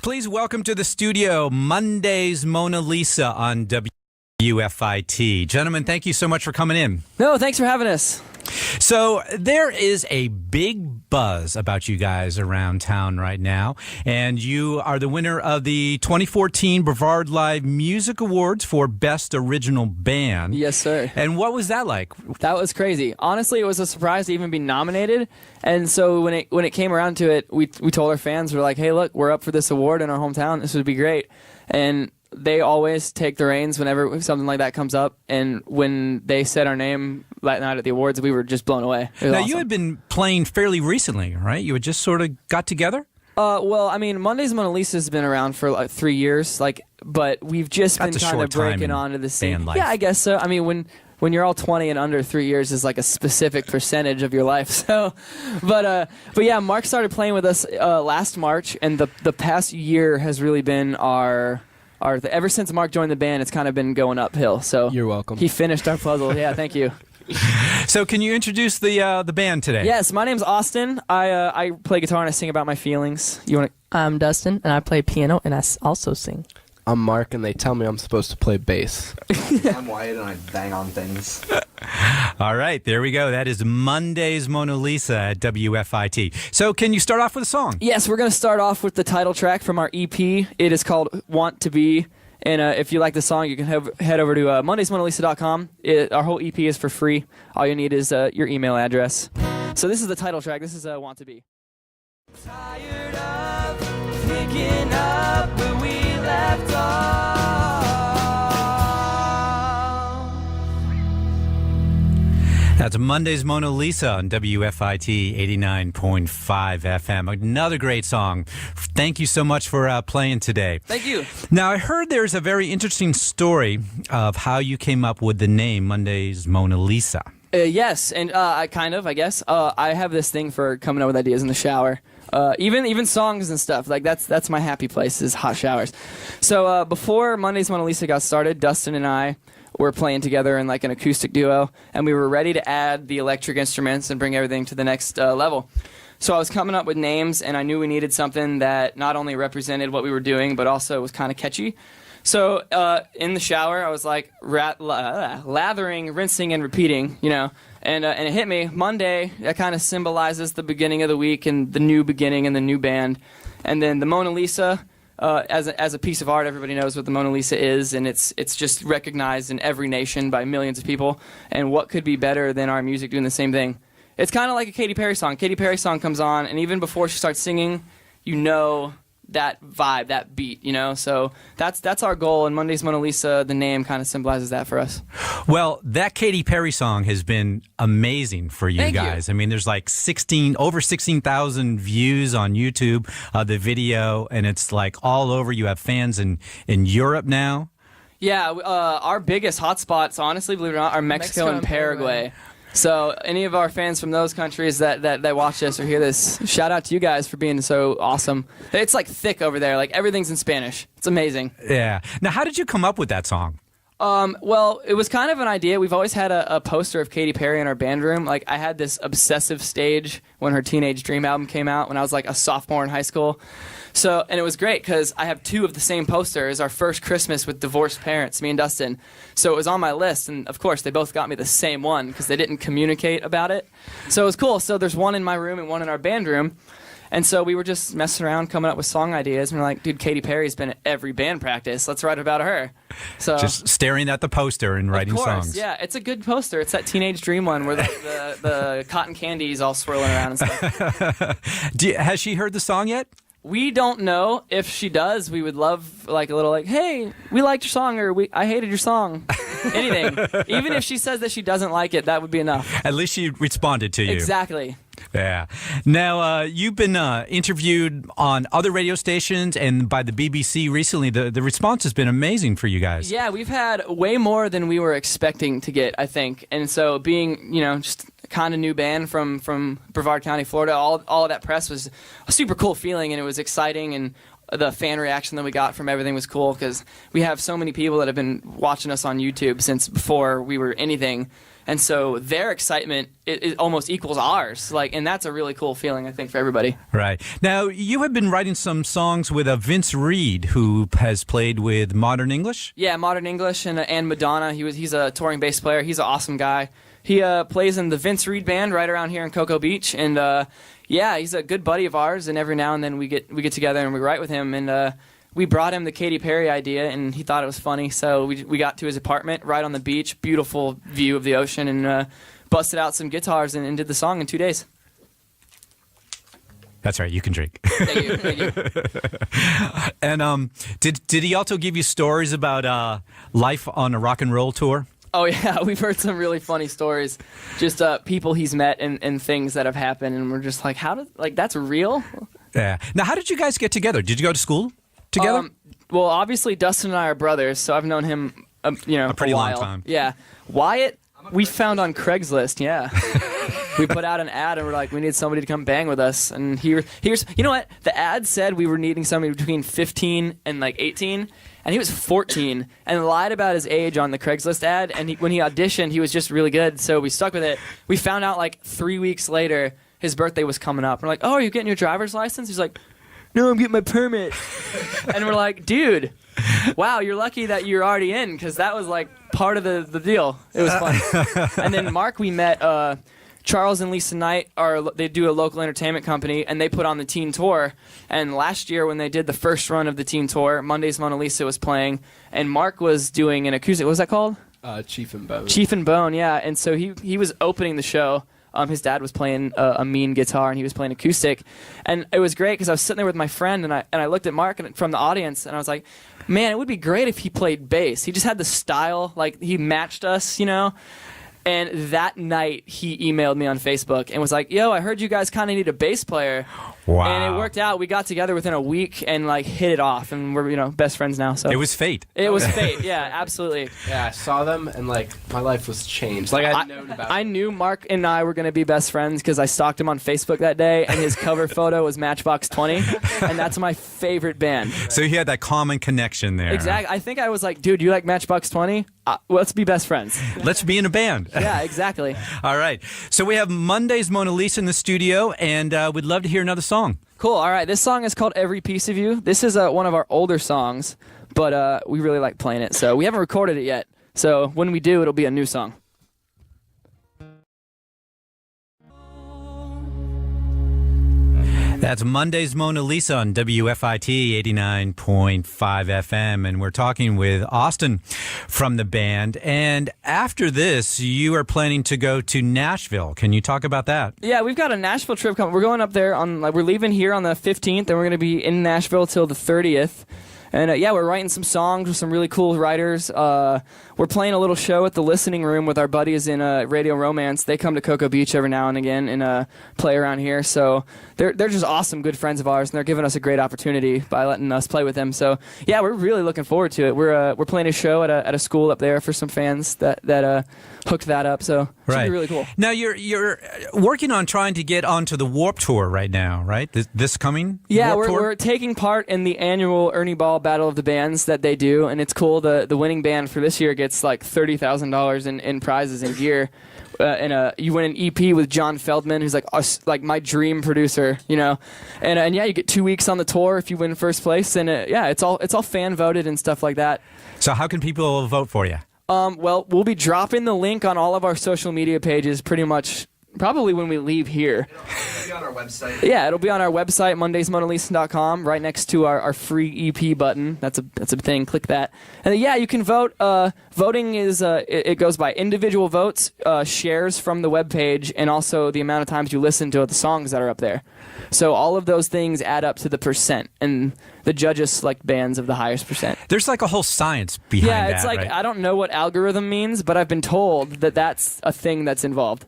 Please welcome to the studio Monday's Mona Lisa on WFIT. Gentlemen, thank you so much for coming in. No, thanks for having us. So there is a big buzz about you guys around town right now, and you are the winner of the 2014 Brevard Live Music Awards for Best Original Band. Yes, sir. And what was that like? That was crazy. Honestly, it was a surprise to even be nominated. And so when it came around to it, we told our fans, we're like, hey, look, we're up for this award in our hometown. This would be great. And they always take the reins whenever something like that comes up. And when they said our name that night at the awards, we were just blown away. Now, awesome. You had been playing fairly recently, right? You had just sort of got together? Well, I mean, Monday's Mona Lisa has been around for like 3 years, but we've just been kind of breaking onto the scene. Yeah, I guess so. I mean, when you're all 20 and under 3 years is like a specific percentage of your life. So, but yeah, Mark started playing with us last March, and the past year has really been ever since Mark joined the band, it's kind of been going uphill. So you're welcome. He finished our puzzle. Yeah, thank you. So can you introduce the band today? Yes, my name's Austin. I play guitar and I sing about my feelings. You want to? I'm Dustin, and I play piano, and I also sing. I'm Mark, and they tell me I'm supposed to play bass. I'm Wyatt, and I bang on things. All right, there we go. That is Monday's Mona Lisa at WFIT. So can you start off with a song? Yes, we're going to start off with the title track from our EP. It is called Want to Be. And if you like the song, you can head over to mondaysmonalisa.com. Our whole EP is for free. All you need is your email address. So this is the title track. This is Want to Be. Tired of picking up where we left off. That's Monday's Mona Lisa on WFIT 89.5 FM. Another great song. Thank you so much for playing today. Thank you. Now, I heard there's a very interesting story of how you came up with the name Monday's Mona Lisa. Yes, and I guess. I have this thing for coming up with ideas in the shower. Even songs and stuff. Like that's my happy place is hot showers. So before Monday's Mona Lisa got started, Dustin and I were playing together in like an acoustic duo, and we were ready to add the electric instruments and bring everything to the next level. So I was coming up with names, and I knew we needed something that not only represented what we were doing, but also was kind of catchy. So in the shower, I was like lathering, rinsing, and repeating, and it hit me. Monday, that kind of symbolizes the beginning of the week and the new beginning and the new band. And then the Mona Lisa, as a piece of art, everybody knows what the Mona Lisa is, and it's just recognized in every nation by millions of people. And what could be better than our music doing the same thing? It's kind of like a Katy Perry song. Katy Perry song comes on, and even before she starts singing, you know that vibe, that beat, So that's our goal, and Monday's Mona Lisa, the name kind of symbolizes that for us. Well, that Katy Perry song has been amazing for you Thank guys. You. I mean, there's like over 16,000 views on YouTube of the video, and it's like all over. You have fans in Europe now. Yeah, our biggest hotspots, honestly, believe it or not, are Mexico and Paraguay. So any of our fans from those countries that watch this or hear this, shout out to you guys for being so awesome. It's like thick over there. Like everything's in Spanish. It's amazing. Yeah. Now, how did you come up with that song? Well, it was kind of an idea. We've always had a poster of Katy Perry in our band room. Like I had this obsessive stage when her Teenage Dream album came out when I was like a sophomore in high school. So, and it was great because I have two of the same posters, our first Christmas with divorced parents, me and Dustin. So it was on my list, and of course they both got me the same one because they didn't communicate about it. So it was cool. So there's one in my room and one in our band room. And so we were just messing around, coming up with song ideas, and we're like, dude, Katy Perry's been at every band practice. Let's write about her. So just staring at the poster and writing songs. Yeah, it's a good poster. It's that Teenage Dream one where the cotton candy is all swirling around and stuff. Has she heard the song yet? We don't know. If she does, we would love like a little like, hey, we liked your song, or I hated your song. Anything. Even if she says that she doesn't like it, that would be enough. At least she responded to you. Exactly. Yeah. Now, you've been interviewed on other radio stations and by the BBC recently. The response has been amazing for you guys. Yeah, we've had way more than we were expecting to get, I think. And so being, just kind of new band from Brevard County, Florida, all of that press was a super cool feeling, and it was exciting, and the fan reaction that we got from everything was cool because we have so many people that have been watching us on YouTube since before we were anything. and so their excitement it almost equals ours. Like, and that's a really cool feeling, I think, for everybody. Right. Now, you have been writing some songs with Vince Reed, who has played with Modern English. Yeah, Modern English and Madonna. He's a touring bass player. He's an awesome guy. He plays in the Vince Reed band right around here in Cocoa Beach, and yeah, he's a good buddy of ours. And every now and then we get together and we write with him. And we brought him the Katy Perry idea, and he thought it was funny. So we got to his apartment right on the beach, beautiful view of the ocean, and busted out some guitars and did the song in 2 days. That's right. You can drink. Thank you. Thank you. And did he also give you stories about life on a rock and roll tour? Oh, yeah, we've heard some really funny stories. Just people he's met and things that have happened, and we're just like, that's real? Yeah. Now, how did you guys get together? Did you go to school together? Well, obviously, Dustin and I are brothers, so I've known him, a pretty a long while. time. Yeah. Wyatt, we found on Craigslist, yeah. We put out an ad, and we're like, we need somebody to come bang with us. And here's, you know what? The ad said we were needing somebody between 15 and like 18. And he was 14 and lied about his age on the Craigslist ad. And when he auditioned, he was just really good. So we stuck with it. We found out like 3 weeks later, his birthday was coming up. We're like, oh, are you getting your driver's license? He's like, no, I'm getting my permit. And we're like, dude, wow, you're lucky that you're already in, because that was like part of the deal. It was fun. And then Mark, we met Charles and Lisa Knight they do a local entertainment company, and they put on the teen tour. And last year when they did the first run of the teen tour, Monday's Mona Lisa was playing, and Mark was doing an acoustic. What was that called? Chief and Bone. Chief and Bone, yeah. And so he was opening the show. His dad was playing a mean guitar, and he was playing acoustic. And it was great because I was sitting there with my friend, and I looked at Mark from the audience, and I was like, man, it would be great if he played bass. He just had the style, like he matched us, And that night, he emailed me on Facebook and was like, yo, I heard you guys kind of need a bass player. Wow. And it worked out. We got together within a week and like hit it off, and we're best friends now. So it was fate. It was fate. Yeah, absolutely. Yeah, I saw them, and like my life was changed. Like I'd known about. I knew Mark and I were going to be best friends because I stalked him on Facebook that day, and his cover photo was Matchbox 20, and that's my favorite band. So you had that common connection there. Exactly. I think I was like, dude, you like Matchbox 20? Let's be best friends. Let's be in a band. Yeah, exactly. All right. So we have Monday's Mona Lisa in the studio, and we'd love to hear another song. Cool. All right. This song is called Every Piece of You. This is one of our older songs, but we really like playing it. So we haven't recorded it yet. So when we do, it'll be a new song. That's Monday's Mona Lisa on WFIT 89.5 FM, and we're talking with Austin from the band. And after this, you are planning to go to Nashville. Can you talk about that? Yeah, we've got a Nashville trip coming. We're going up there we're leaving here on the 15th, and we're going to be in Nashville till the 30th. And yeah, we're writing some songs with some really cool writers. We're playing a little show at the Listening Room with our buddies in Radio Romance. They come to Cocoa Beach every now and again and play around here. So they're just awesome, good friends of ours, and they're giving us a great opportunity by letting us play with them. So yeah, we're really looking forward to it. We're playing a show at a school up there for some fans that hooked that up. So it should be really cool. Now you're working on trying to get onto the Warped Tour right now, right? This coming yeah, Warped Tour? We're taking part in the annual Ernie Ball Battle of the Bands that they do, and it's cool. The winning band for this year gets like $30,000 in prizes and gear. And you win an EP with John Feldman, who's like my dream producer, and yeah, you get 2 weeks on the tour if you win first place, and yeah, it's all fan voted and stuff like that. So how can people vote for you? Well, we'll be dropping the link on all of our social media pages pretty much probably when we leave here. It'll be on our website. Yeah, it'll be on our website, mondaysmonalisa.com, right next to our free EP button. That's a thing. Click that. And then, yeah, you can vote. Voting is it goes by individual votes, shares from the webpage, and also the amount of times you listen to the songs that are up there. So all of those things add up to the percent, and the judges select bands of the highest percent. There's like a whole science behind that. Yeah, it's like, right? I don't know what algorithm means, but I've been told that that's a thing that's involved.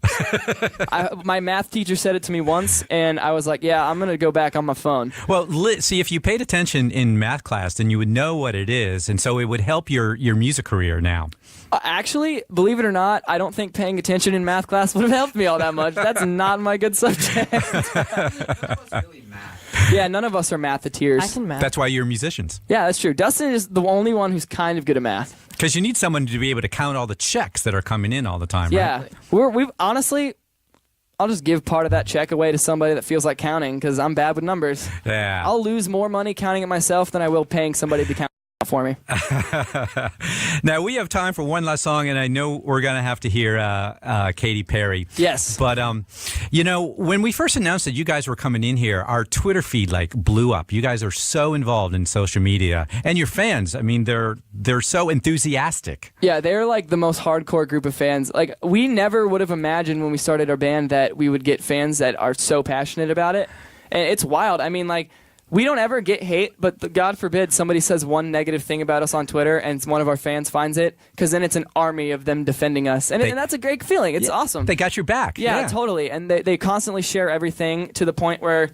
My math teacher said it to me once, and I was like, yeah, I'm going to go back on my phone. Well, see, if you paid attention in math class, then you would know what it is, and so it would help your music career now. Actually, believe it or not, I don't think paying attention in math class would have helped me all that much. That's not my good subject. That was really math. Yeah, none of us are matheteers. I can math. That's why you're musicians. Yeah, that's true. Dustin is the only one who's kind of good at math. Because you need someone to be able to count all the checks that are coming in all the time, Yeah, right? we've honestly, I'll just give part of that check away to somebody that feels like counting because I'm bad with numbers. Yeah. I'll lose more money counting it myself than I will paying somebody to count for me. Now, we have time for one last song, and I know we're going to have to hear Katy Perry. Yes. But, when we first announced that you guys were coming in here, our Twitter feed, blew up. You guys are so involved in social media. And your fans, I mean, they're so enthusiastic. Yeah, they're like the most hardcore group of fans. Like, we never would have imagined when we started our band that we would get fans that are so passionate about it. And it's wild. I mean, we don't ever get hate, but God forbid somebody says one negative thing about us on Twitter and one of our fans finds it, because then it's an army of them defending us. And that's a great feeling. It's awesome. They got your back. Yeah, totally. And they constantly share everything to the point where,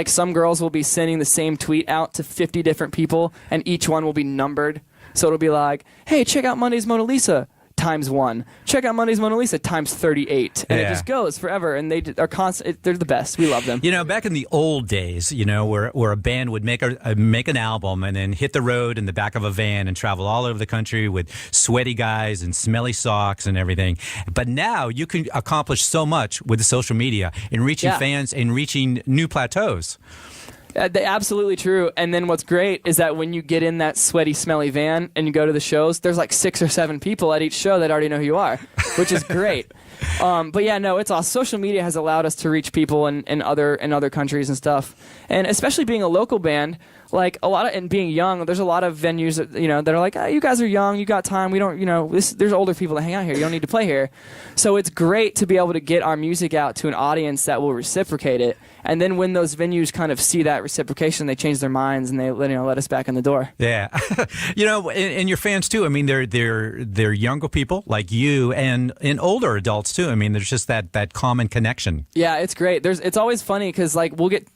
some girls will be sending the same tweet out to 50 different people, and each one will be numbered. So it'll be like, hey, check out Monday's Mona Lisa. ×1. Check out Monday's Mona Lisa ×38. And it just goes forever. And they are constant. They're the best. We love them. Back in the old days, where a band would make an album and then hit the road in the back of a van and travel all over the country with sweaty guys and smelly socks and everything. But now you can accomplish so much with the social media in reaching fans and reaching new plateaus. Absolutely true. And then what's great is that when you get in that sweaty, smelly van and you go to the shows, there's 6 or 7 people at each show that already know who you are, which is great. But yeah, no, it's awesome. Social media has allowed us to reach people in other countries and stuff. And especially being a local band, and being young, there's a lot of venues that, that are like, oh, you guys are young, you got time, we don't, there's older people that hang out here, you don't need to play here. So it's great to be able to get our music out to an audience that will reciprocate it. And then when those venues kind of see that reciprocation, they change their minds and they let us back in the door. Yeah, and your fans too. I mean, they're younger people like you, and older adults too. I mean, there's just that common connection. Yeah, it's great. It's always funny because we'll get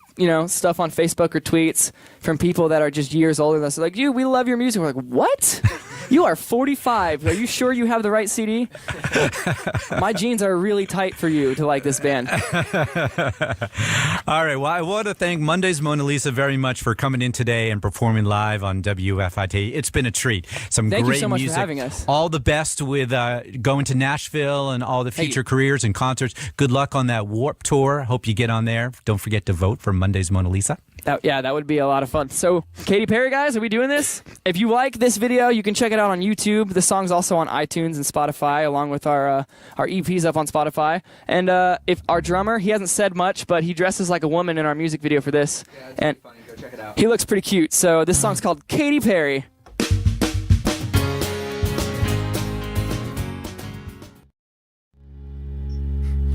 stuff on Facebook or tweets from people that are just years older than us. They're like, we love your music. We're like, what? You are 45. Are you sure you have the right CD? My jeans are really tight for you to like this band. All right. Well, I want to thank Monday's Mona Lisa very much for coming in today and performing live on WFIT. It's been a treat. Thank you great so much music. for having us. All the best with going to Nashville and all the future careers and concerts. Good luck on that Warped Tour. Hope you get on there. Don't forget to vote for Monday's Mona Lisa. That would be a lot of fun. So, Katy Perry, guys, are we doing this? If you like this video, you can check it out on YouTube. The song's also on iTunes and Spotify, along with our EPs up on Spotify. And if our drummer, he hasn't said much, but he dresses like a woman in our music video for this. Yeah, it's and funny. Go check it out. He looks pretty cute. So this song's called Katy Perry.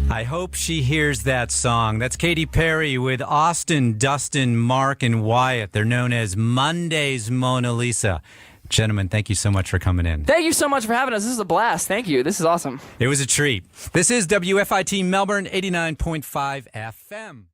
I hope she hears that song. That's Katy Perry with Austin, Dustin, Mark, and Wyatt. They're known as Monday's Mona Lisa. Gentlemen, thank you so much for coming in. Thank you so much for having us. This is a blast. Thank you. This is awesome. It was a treat. This is WFIT Melbourne 89.5 FM.